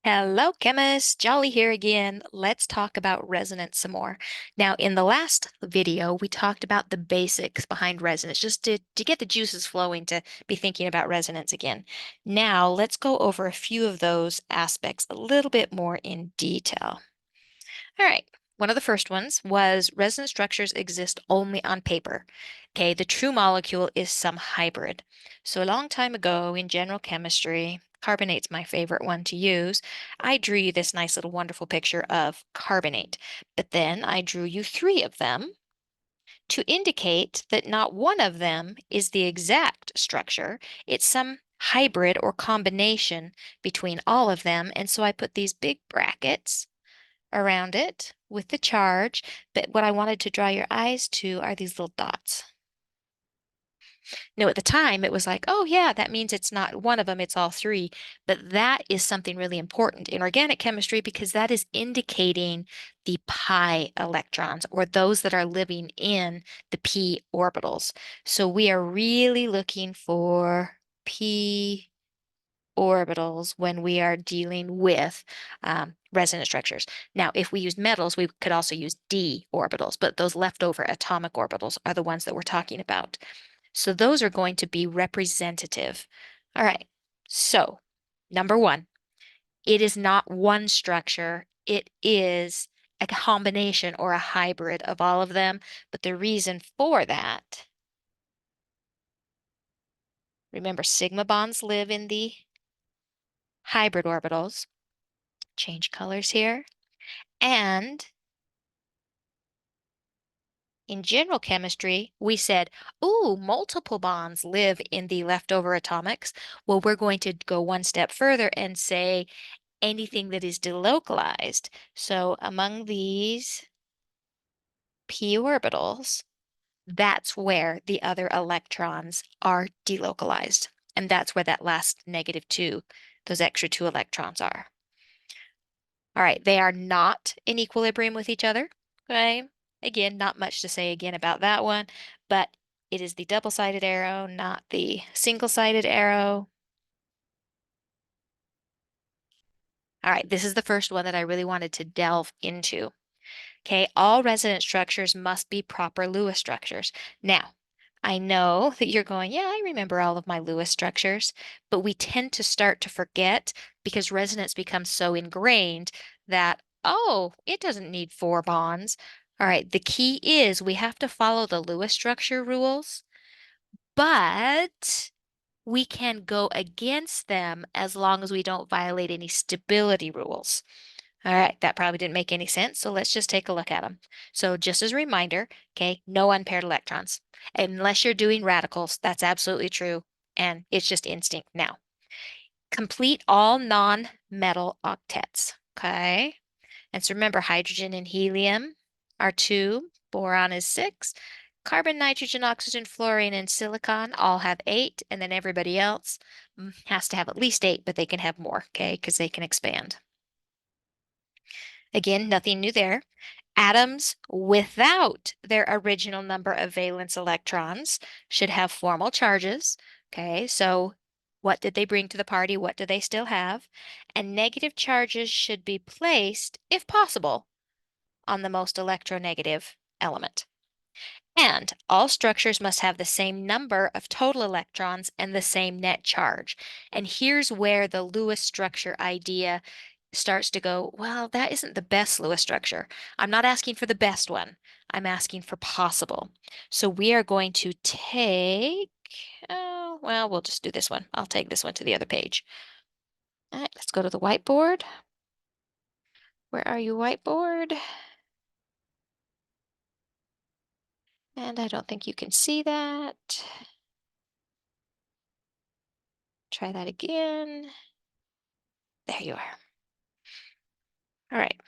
Hello, chemists. Jolly here again. Let's talk about resonance some more. Now, in the last video, we talked about the basics behind resonance, just to get the juices flowing to be thinking about resonance again. Now, let's go over a few of those aspects a little bit more in detail. All right. One of the first ones was resonance structures exist only on paper. Okay, the true molecule is some hybrid. So a long time ago in general chemistry, carbonate's my favorite one to use. I drew you this nice little wonderful picture of carbonate, but then I drew you three of them to indicate that not one of them is the exact structure. It's some hybrid or combination between all of them. And so I put these big brackets around it with the charge, but what I wanted to draw your eyes to are these little dots. Now, at the time, it was like, oh, yeah, that means it's not one of them, it's all three. But that is something really important in organic chemistry because that is indicating the pi electrons or those that are living in the p orbitals. So we are really looking for p orbitals when we are dealing with resonance structures. Now, if we use metals, we could also use d orbitals, but those leftover atomic orbitals are the ones that we're talking about. So those are going to be representative. All right. So number one, it is not one structure. It is a combination or a hybrid of all of them. But the reason for that, remember, sigma bonds live in the hybrid orbitals. Change colors here. And in general chemistry, we said, ooh, multiple bonds live in the leftover atomics. Well, we're going to go one step further and say anything that is delocalized. So among these p orbitals, that's where the other electrons are delocalized. And that's where that last -2, those extra two electrons are. All right, they are not in equilibrium with each other. Okay. Again, not much to say again about that one, but it is the double-sided arrow, not the single-sided arrow. All right, this is the first one that I really wanted to delve into. Okay, all resonance structures must be proper Lewis structures. Now, I know that you're going, yeah, I remember all of my Lewis structures, but we tend to start to forget because resonance becomes so ingrained that, oh, it doesn't need four bonds. All right, the key is we have to follow the Lewis structure rules, but we can go against them as long as we don't violate any stability rules. All right, that probably didn't make any sense, so let's just take a look at them. So just as a reminder, okay, no unpaired electrons. Unless you're doing radicals, that's absolutely true, and it's just instinct now. Complete all non-metal octets, okay? And so remember, hydrogen and helium are 2, boron is 6, carbon, nitrogen, oxygen, fluorine, and silicon all have 8, and then everybody else has to have at least 8, but they can have more, okay, because they can expand. Again, nothing new there. Atoms without their original number of valence electrons should have formal charges. Okay, so what did they bring to the party? What do they still have? And negative charges should be placed, if possible, on the most electronegative element. And all structures must have the same number of total electrons and the same net charge. And here's where the Lewis structure idea starts to go, well, that isn't the best Lewis structure. I'm not asking for the best one. I'm asking for possible. So we are going to take, oh, well, we'll just do this one. I'll take this one to the other page. All right, let's go to the whiteboard. Where are you, whiteboard? And I don't think you can see that. Try that again. There you are. All right.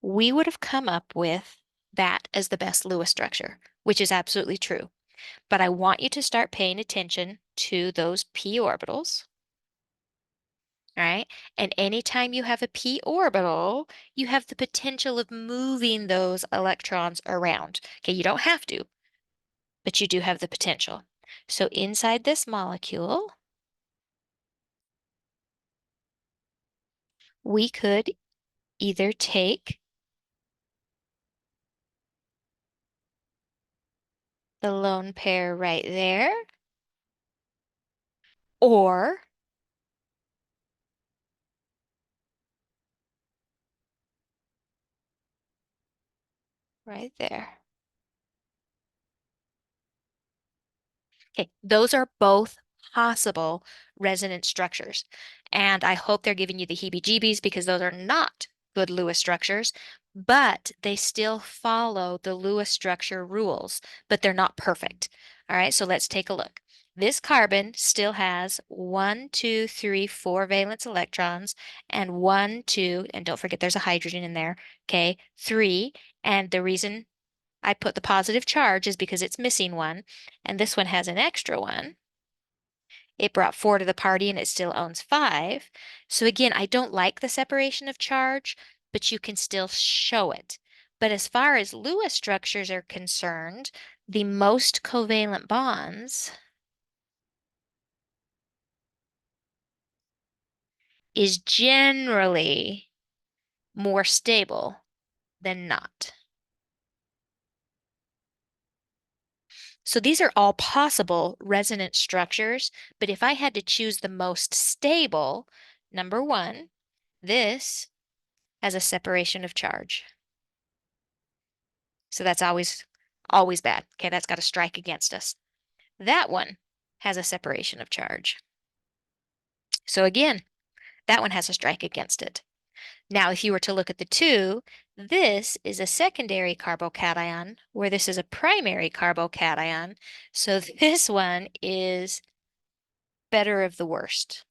We would have come up with that as the best Lewis structure, which is absolutely true. But I want you to start paying attention to those p orbitals. All right. And anytime you have a p orbital, you have the potential of moving those electrons around. Okay, you don't have to, but you do have the potential. So inside this molecule, we could either take the lone pair right there, or right there. Okay, those are both possible resonance structures. And I hope they're giving you the heebie-jeebies because those are not good Lewis structures, but they still follow the Lewis structure rules, but they're not perfect. All right, so let's take a look. This carbon still has 1, 2, 3, 4 valence electrons, and 1, 2, and don't forget there's a hydrogen in there, okay, 3. And the reason I put the positive charge is because it's missing one, and this one has an extra one. It brought 4 to the party and it still owns 5. So again, I don't like the separation of charge, but you can still show it. But as far as Lewis structures are concerned, the most covalent bonds is generally more stable than not. So these are all possible resonance structures, but if I had to choose the most stable, number one, this has a separation of charge. So that's always bad. Okay, that's got a strike against us. That one has a separation of charge. So again, that one has a strike against it. Now, if you were to look at the two, this is a secondary carbocation, where this is a primary carbocation. So this one is better of the worst.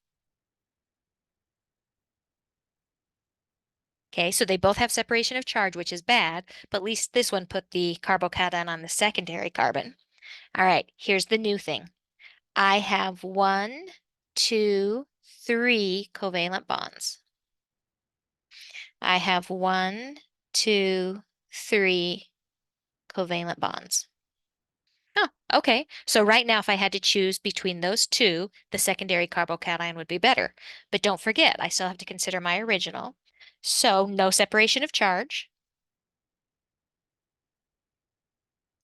Okay, so they both have separation of charge, which is bad, but at least this one put the carbocation on the secondary carbon. All right, here's the new thing. I have 1, 2, 3 covalent bonds. I have 1, 2, 3 covalent bonds. Oh, okay. So right now, if I had to choose between those two, the secondary carbocation would be better. But don't forget, I still have to consider my original. So no separation of charge,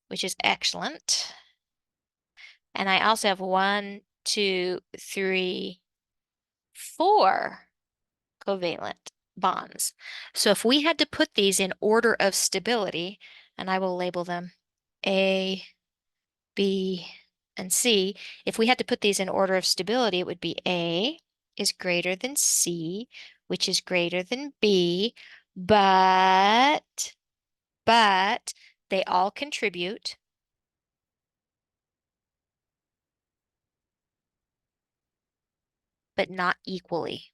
which is excellent. And I also have 1, 2, 3, 4 covalent bonds. So if we had to put these in order of stability, and I will label them A, B, and C, if we had to put these in order of stability, it would be A is greater than C, which is greater than B, but they all contribute, but not equally.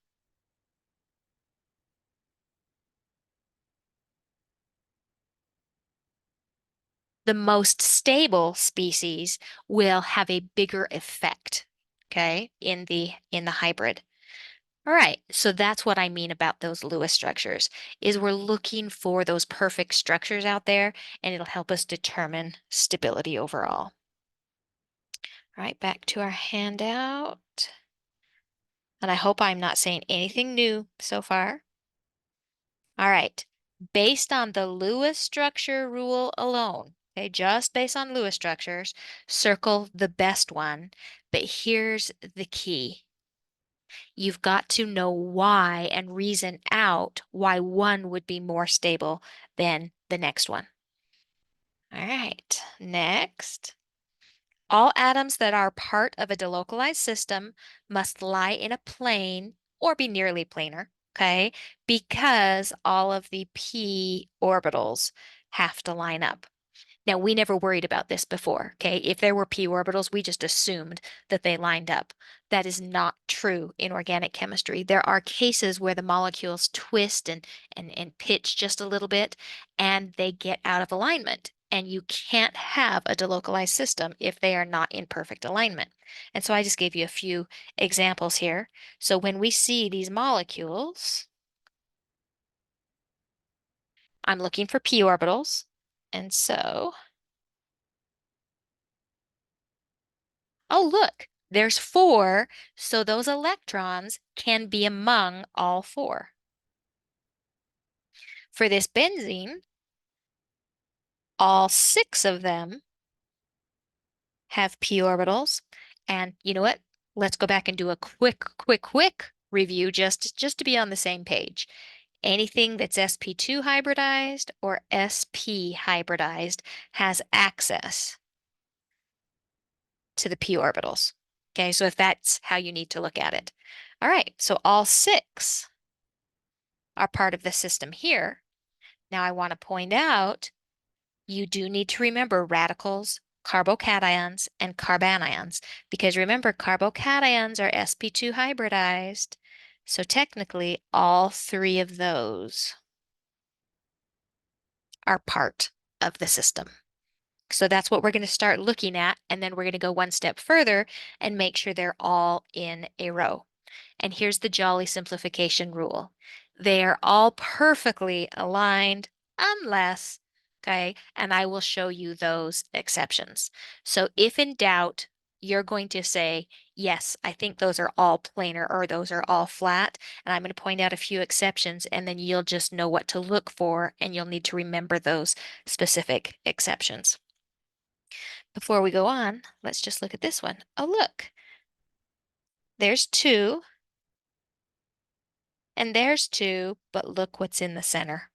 The most stable species will have a bigger effect, okay, in the hybrid. All right, so that's what I mean about those Lewis structures, is we're looking for those perfect structures out there, and it'll help us determine stability overall. All right, back to our handout. And I hope I'm not saying anything new so far. All right, based on the Lewis structure rule alone, okay, just based on Lewis structures, circle the best one. But here's the key. You've got to know why and reason out why one would be more stable than the next one. All right, next. All atoms that are part of a delocalized system must lie in a plane or be nearly planar, okay? Because all of the p orbitals have to line up. Now, we never worried about this before, okay? If there were p orbitals, we just assumed that they lined up. That is not true in organic chemistry. There are cases where the molecules twist and pitch just a little bit, and they get out of alignment. And you can't have a delocalized system if they are not in perfect alignment. And so I just gave you a few examples here. So when we see these molecules, I'm looking for p orbitals. And so oh, look, there's 4, so those electrons can be among all 4. For this benzene, all 6 of them have p orbitals. And you know what? Let's go back and do a quick review just to be on the same page. Anything that's sp2 hybridized or sp hybridized has access to the p orbitals. Okay, so if that's how you need to look at it. All right, so all 6 are part of the system here. Now I want to point out you do need to remember radicals, carbocations, and carbanions, because remember, carbocations are sp2 hybridized. So technically, all 3 of those are part of the system. So that's what we're going to start looking at, and then we're going to go one step further and make sure they're all in a row. And here's the jolly simplification rule. They are all perfectly aligned unless, okay, and I will show you those exceptions. So if in doubt, you're going to say, yes, I think those are all planar or those are all flat. And I'm going to point out a few exceptions, and then you'll just know what to look for, and you'll need to remember those specific exceptions. Before we go on, let's just look at this one. Oh, look, there's 2. And there's 2, but look what's in the center.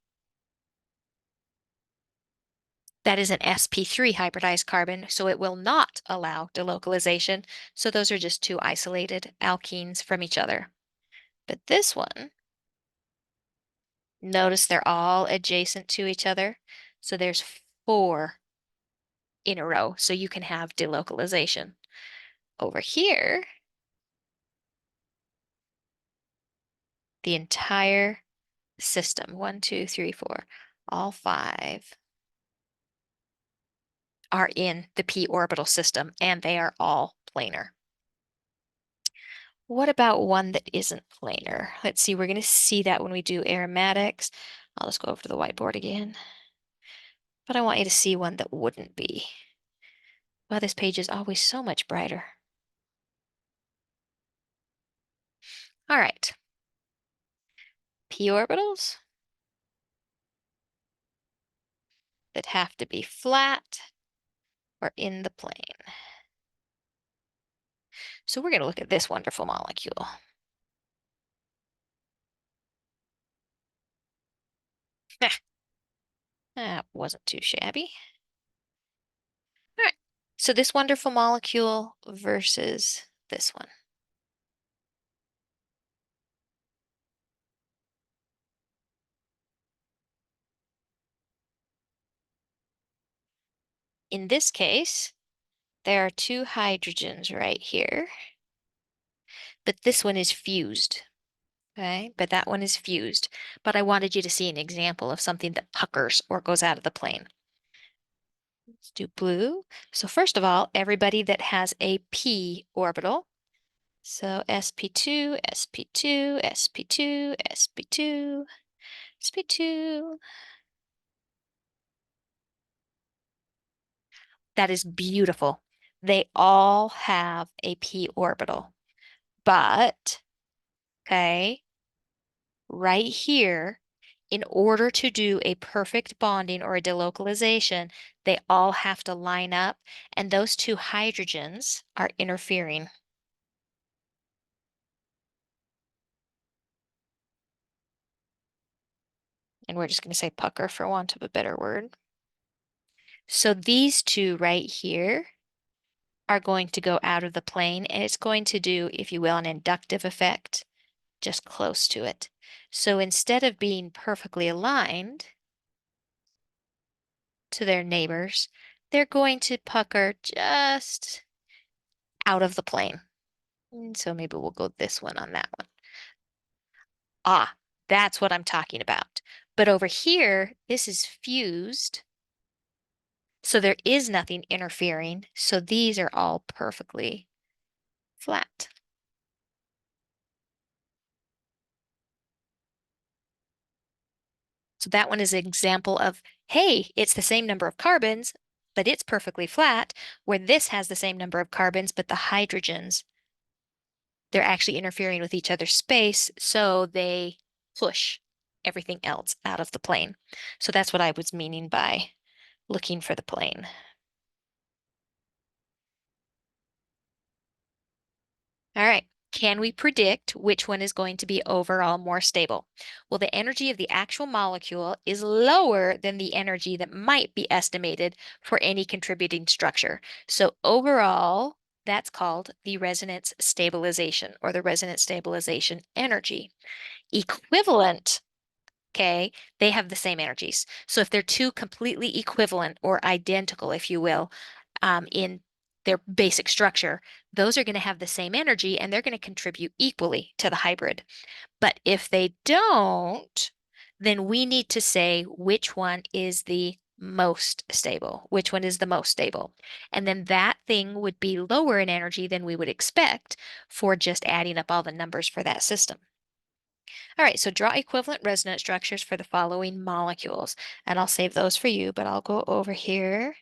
That is an sp3 hybridized carbon, so it will not allow delocalization. So those are just 2 isolated alkenes from each other. But this one, notice they're all adjacent to each other. So there's 4 in a row, so you can have delocalization. Over here, the entire system, 1, 2, 3, 4, all 5 are in the p orbital system, and they are all planar. What about one that isn't planar? Let's see, we're going to see that when we do aromatics. I'll just go over to the whiteboard again. But I want you to see one that wouldn't be. Wow, this page is always so much brighter. All right. P orbitals that have to be flat or in the plane. So we're going to look at this wonderful molecule. That wasn't too shabby. All right. So this wonderful molecule versus this one. In this case, there are 2 hydrogens right here, but this one is fused. Okay, but that one is fused. But I wanted you to see an example of something that puckers or goes out of the plane. Let's do blue. So first of all, everybody that has a p orbital. So sp2, sp2, sp2, sp2, sp2. That is beautiful. They all have a p orbital. But, okay, right here, in order to do a perfect bonding or a delocalization, they all have to line up, and those 2 hydrogens are interfering. And we're just going to say pucker for want of a better word. So these 2 right here are going to go out of the plane, and it's going to do, if you will, an inductive effect just close to it. So instead of being perfectly aligned to their neighbors, they're going to pucker just out of the plane. And so maybe we'll go this one on that one. Ah, that's what I'm talking about. But over here, this is fused. So there is nothing interfering. So these are all perfectly flat. So that one is an example of, hey, it's the same number of carbons, but it's perfectly flat, where this has the same number of carbons, but the hydrogens, they're actually interfering with each other's space, so they push everything else out of the plane. So that's what I was meaning by looking for the plane. All right. Can we predict which one is going to be overall more stable? Well, the energy of the actual molecule is lower than the energy that might be estimated for any contributing structure. So overall, that's called the resonance stabilization or the resonance stabilization energy. Equivalent, okay, they have the same energies. So if they're two completely equivalent or identical, if you will, in their basic structure, those are going to have the same energy and they're going to contribute equally to the hybrid. But if they don't, then we need to say which one is the most stable, which one is the most stable. And then that thing would be lower in energy than we would expect for just adding up all the numbers for that system. All right, so draw equivalent resonance structures for the following molecules. And I'll save those for you, but I'll go over here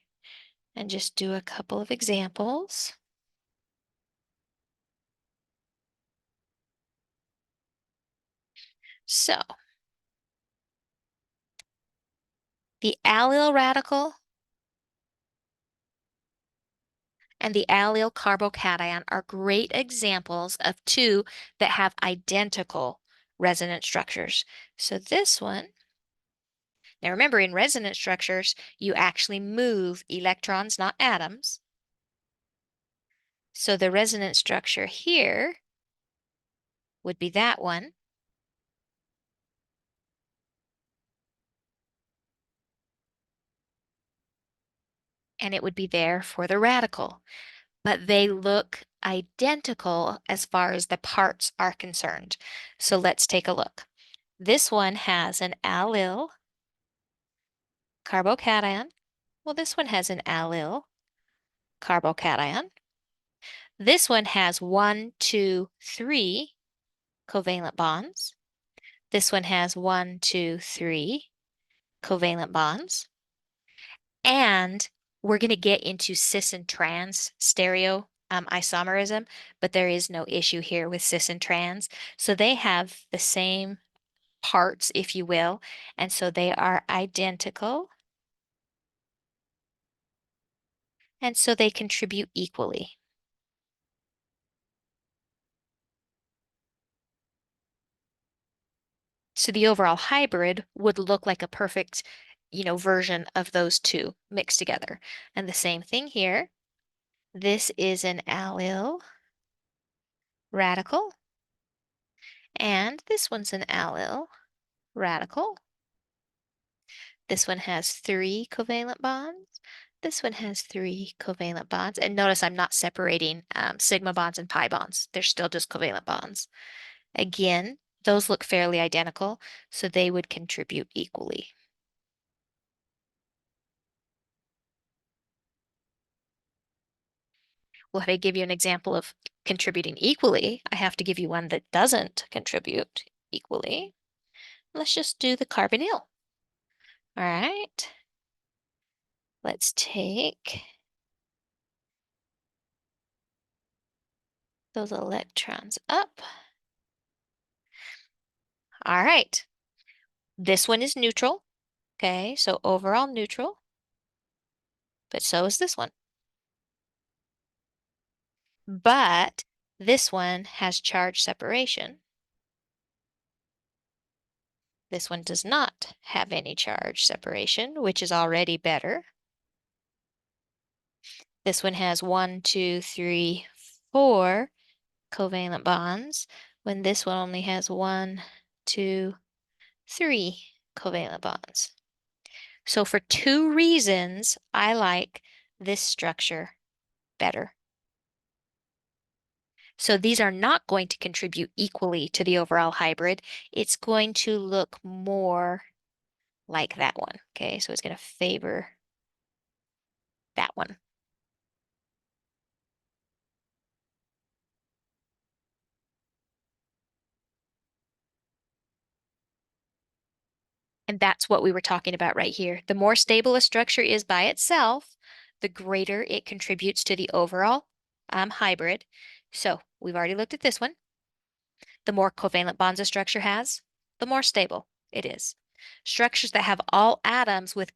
and just do a couple of examples. So the allyl radical and the allyl carbocation are great examples of two that have identical resonance structures. So this one, now remember in resonance structures, you actually move electrons, not atoms. So the resonance structure here would be that one. And it would be there for the radical. But they look identical as far as the parts are concerned. So let's take a look. This one has an allyl carbocation. Well, this one has an allyl carbocation. This one has 1, 2, 3 covalent bonds. This one has 1, 2, 3 covalent bonds. And we're going to get into cis and trans stereo isomerism, but there is no issue here with cis and trans. So they have the same parts, if you will, and so they are identical, and so they contribute equally. So the overall hybrid would look like a perfect, version of those two mixed together. And the same thing here. This is an allyl radical, and this one's an allyl radical. This one has 3 covalent bonds. This one has 3 covalent bonds. And notice I'm not separating sigma bonds and pi bonds. They're still just covalent bonds. Again, those look fairly identical, so they would contribute equally. Well, if I give you an example of contributing equally, I have to give you one that doesn't contribute equally. Let's just do the carbonyl. All right. Let's take those electrons up. All right. This one is neutral. Okay, so overall neutral, but so is this one. But this one has charge separation. This one does not have any charge separation, which is already better. This one has 1, 2, 3, 4 covalent bonds, when this one only has 1, 2, 3 covalent bonds. So for two reasons, I like this structure better. So these are not going to contribute equally to the overall hybrid. It's going to look more like that one. Okay, so it's going to favor that one. And that's what we were talking about right here. The more stable a structure is by itself, the greater it contributes to the overall hybrid. So we've already looked at this one. The more covalent bonds a structure has, the more stable. It is. Structures that have all atoms with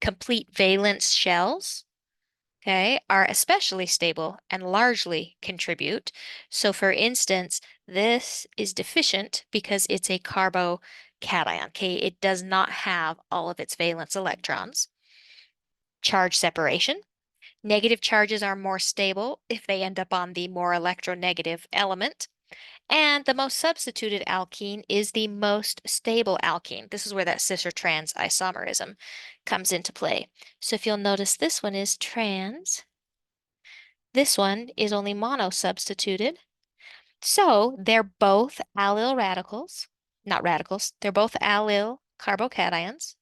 complete valence shells, okay, are especially stable and largely contribute. So for instance, this is deficient because it's a carbocation, okay? It does not have all of its valence electrons. Charge separation. Negative charges are more stable if they end up on the more electronegative element. And the most substituted alkene is the most stable alkene. This is where that cis or trans isomerism comes into play. So if you'll notice, this one is trans. This one is only mono substituted. So they're both allyl radicals, not radicals, they're both allyl carbocations.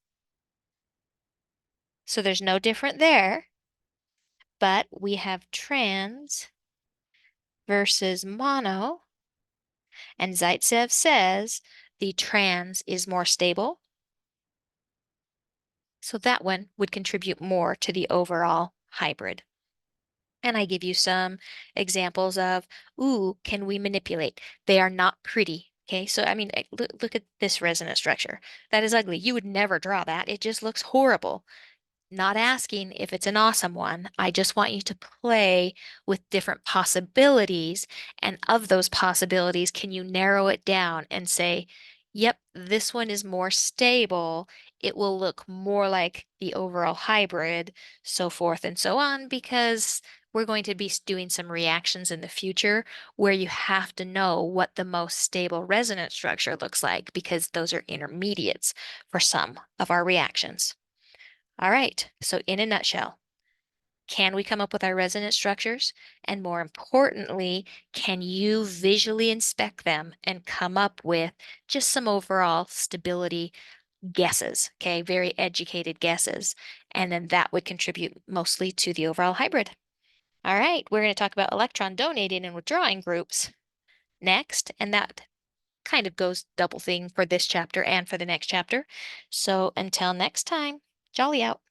So there's no different there, but we have trans versus mono, and Zaitsev says the trans is more stable. So that one would contribute more to the overall hybrid. And I give you some examples of, ooh, can we manipulate? They are not pretty. Okay, so I mean, look at this resonance structure. That is ugly. You would never draw that. It just looks horrible. Not asking if it's an awesome one. I just want you to play with different possibilities. And of those possibilities, can you narrow it down and say, yep, this one is more stable. It will look more like the overall hybrid, so forth and so on, because we're going to be doing some reactions in the future where you have to know what the most stable resonance structure looks like, because those are intermediates for some of our reactions. All right, so in a nutshell, can we come up with our resonance structures? And more importantly, can you visually inspect them and come up with just some overall stability guesses? Okay, very educated guesses. And then that would contribute mostly to the overall hybrid. All right, we're going to talk about electron donating and withdrawing groups next, and that kind of goes double thing for this chapter and for the next chapter. So until next time, jolly out.